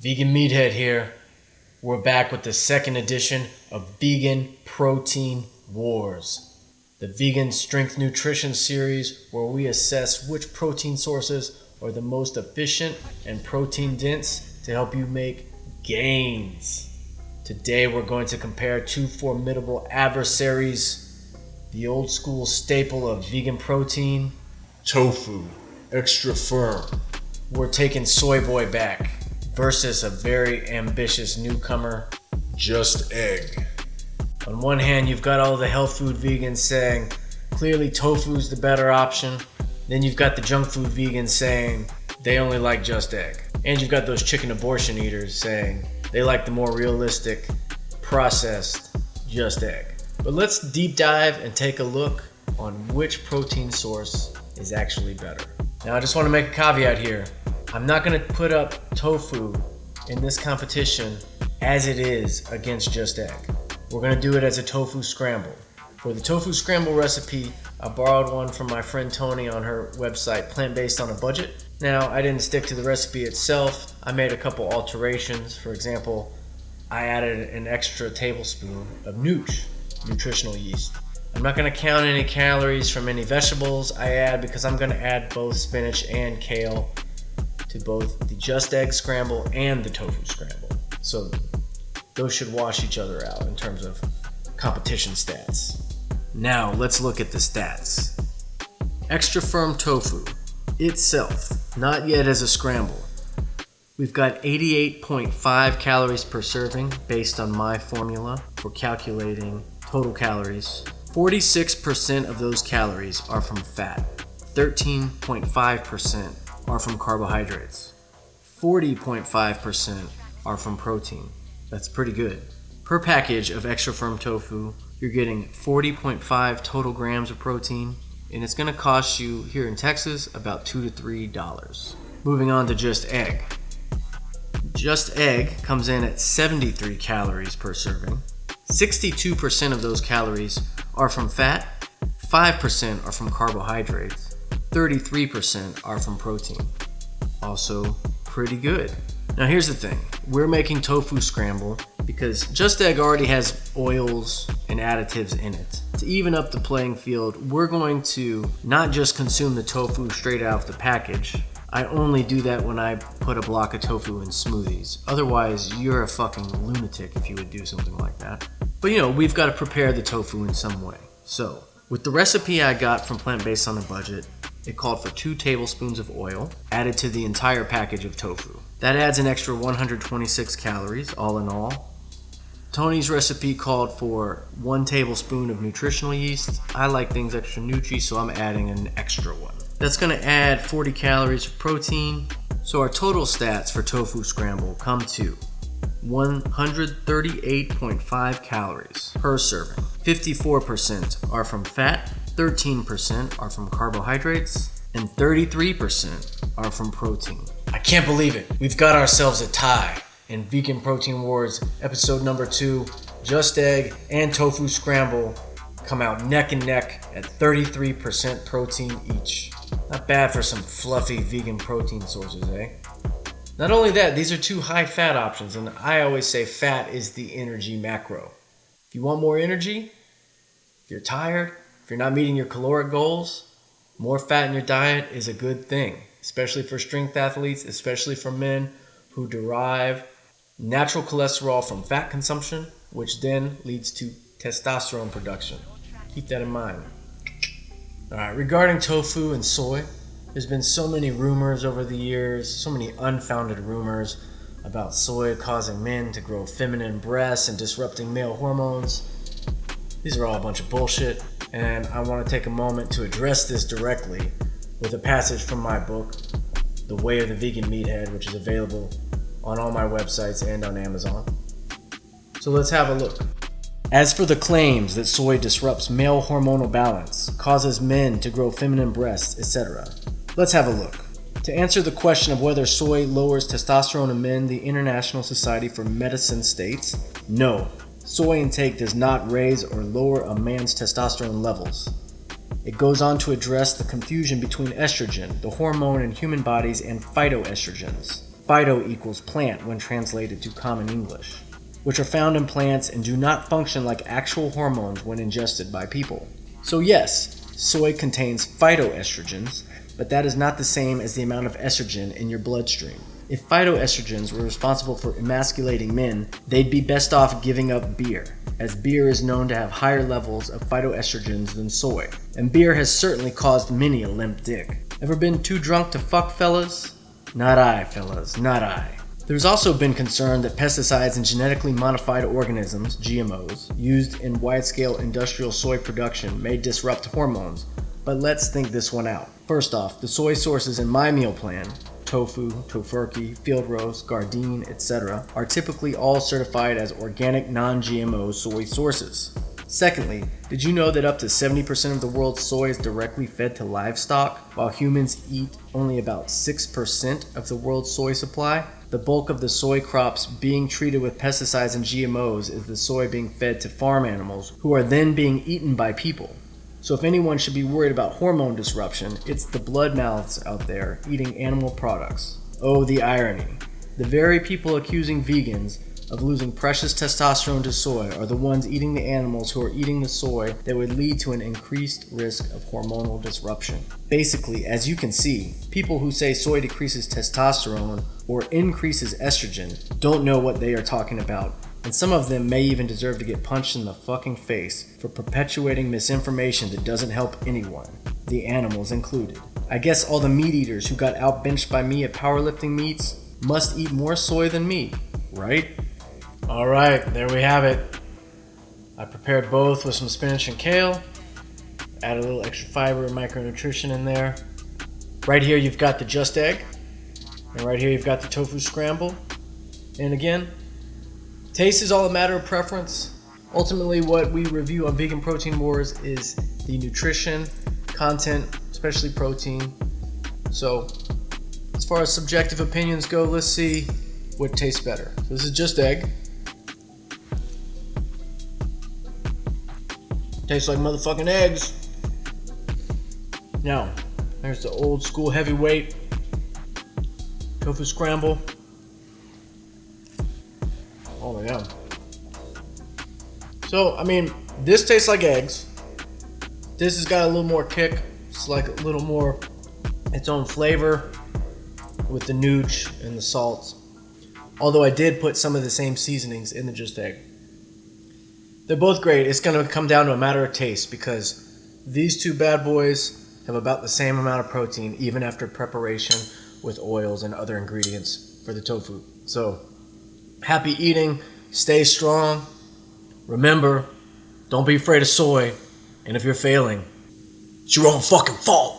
Vegan Meathead here. We're back with the second edition of Vegan Protein Wars, the vegan strength nutrition series where we assess which protein sources are the most efficient and protein dense to help you make gains. Today we're going to compare two formidable adversaries, the old school staple of vegan protein, tofu, extra firm. We're taking Soyboy back versus a very ambitious newcomer, Just Egg. On one hand, you've got all the health food vegans saying, clearly tofu's the better option. Then you've got the junk food vegans saying they only like Just Egg. And you've got those chicken abortion eaters saying they like the more realistic, processed Just Egg. But let's deep dive and take a look on which protein source is actually better. Now, I just want to make a caveat here. I'm not going to put up tofu in this competition as it is against Just Egg. We're going to do it as a tofu scramble. For the tofu scramble recipe, I borrowed one from my friend Tony on her website, Plant Based on a Budget. Now, I didn't stick to the recipe itself. I made a couple alterations. For example, I added an extra tablespoon of nutritional yeast. I'm not going to count any calories from any vegetables I add because I'm going to add both spinach and kale to both the Just Egg scramble and the tofu scramble. So those should wash each other out in terms of competition stats. Now let's look at the stats. Extra firm tofu itself, not yet as a scramble. We've got 88.5 calories per serving based on my formula for calculating total calories. 46% of those calories are from fat. 13.5% are from carbohydrates. 40.5% are from protein. That's pretty good. Per package of extra firm tofu, you're getting 40.5 total grams of protein, and it's going to cost you here in Texas about $2 to $3. Moving on to Just Egg. Just Egg comes in at 73 calories per serving. 62% of those calories are from fat, 5% are from carbohydrates, 33% are from protein. Also pretty good. Now here's the thing, we're making tofu scramble because Just Egg already has oils and additives in it. To even up the playing field, we're going to not just consume the tofu straight out of the package. I only do that when I put a block of tofu in smoothies. Otherwise, you're a fucking lunatic if you would do something like that. But we've got to prepare the tofu in some way. So, with the recipe I got from Plant Based on a Budget, it called for 2 tablespoons of oil added to the entire package of tofu. That adds an extra 126 calories, all in all. Tony's recipe called for 1 tablespoon of nutritional yeast. I like things extra nutri, so I'm adding an extra one. That's going to add 40 calories of protein. So our total stats for tofu scramble come to 138.5 calories per serving. 54% are from fat, 13% are from carbohydrates, and 33% are from protein. I can't believe it. We've got ourselves a tie in Vegan Protein Wars episode number 2. Just Egg and Tofu Scramble come out neck and neck at 33% protein each. Not bad for some fluffy vegan protein sources, eh? Not only that, these are 2 high fat options, and I always say fat is the energy macro. If you want more energy, if you're tired, if you're not meeting your caloric goals, more fat in your diet is a good thing, especially for strength athletes, especially for men who derive natural cholesterol from fat consumption, which then leads to testosterone production. Keep that in mind. Alright, regarding tofu and soy, there's been so many rumors over the years, so many unfounded rumors about soy causing men to grow feminine breasts and disrupting male hormones. These are all a bunch of bullshit, and I want to take a moment to address this directly with a passage from my book, The Way of the Vegan Meathead, which is available on all my websites and on Amazon. So let's have a look. As for the claims that soy disrupts male hormonal balance, causes men to grow feminine breasts, etc., let's have a look. To answer the question of whether soy lowers testosterone in men, the International Society for Medicine states, no, soy intake does not raise or lower a man's testosterone levels. It goes on to address the confusion between estrogen, the hormone in human bodies, and phytoestrogens. phyto equals plant when translated to common English, which are found in plants and do not function like actual hormones when ingested by people. So yes, soy contains phytoestrogens, but that is not the same as the amount of estrogen in your bloodstream. If phytoestrogens were responsible for emasculating men, they'd be best off giving up beer, as beer is known to have higher levels of phytoestrogens than soy. And beer has certainly caused many a limp dick. Ever been too drunk to fuck, fellas? Not I, fellas, not I. There's also been concern that pesticides and genetically modified organisms, GMOs, used in wide-scale industrial soy production may disrupt hormones, but let's think this one out. First off, the soy sources in my meal plan, tofu, tofurkey, field roast, gardein, etc., are typically all certified as organic non-GMO soy sources. Secondly, did you know that up to 70% of the world's soy is directly fed to livestock, while humans eat only about 6% of the world's soy supply? The bulk of the soy crops being treated with pesticides and GMOs is the soy being fed to farm animals, who are then being eaten by people. So if anyone should be worried about hormone disruption, it's the blood mouths out there eating animal products. Oh, the irony. The very people accusing vegans of losing precious testosterone to soy are the ones eating the animals who are eating the soy that would lead to an increased risk of hormonal disruption. Basically, as you can see, people who say soy decreases testosterone or increases estrogen don't know what they are talking about, and some of them may even deserve to get punched in the fucking face for perpetuating misinformation that doesn't help anyone, the animals included. I guess all the meat eaters who got outbenched by me at powerlifting meets must eat more soy than me, right? Alright, there we have it. I prepared both with some spinach and kale. Add a little extra fiber and micronutrition in there. Right here you've got the just egg. And right here you've got the tofu scramble. And again, taste is all a matter of preference. Ultimately, what we review on Vegan Protein Wars is the nutrition, content, especially protein. So, as far as subjective opinions go, let's see what tastes better. So this is just egg. Tastes like motherfucking eggs. Now, there's the old school heavyweight tofu scramble. Oh yeah. So, I mean, this tastes like eggs. This has got a little more kick. It's like a little more its own flavor with the nooch and the salt. Although I did put some of the same seasonings in the just egg. They're both great. It's going to come down to a matter of taste because these two bad boys have about the same amount of protein even after preparation with oils and other ingredients for the tofu. So, happy eating. Stay strong. Remember, don't be afraid of soy. And if you're failing, it's your own fucking fault.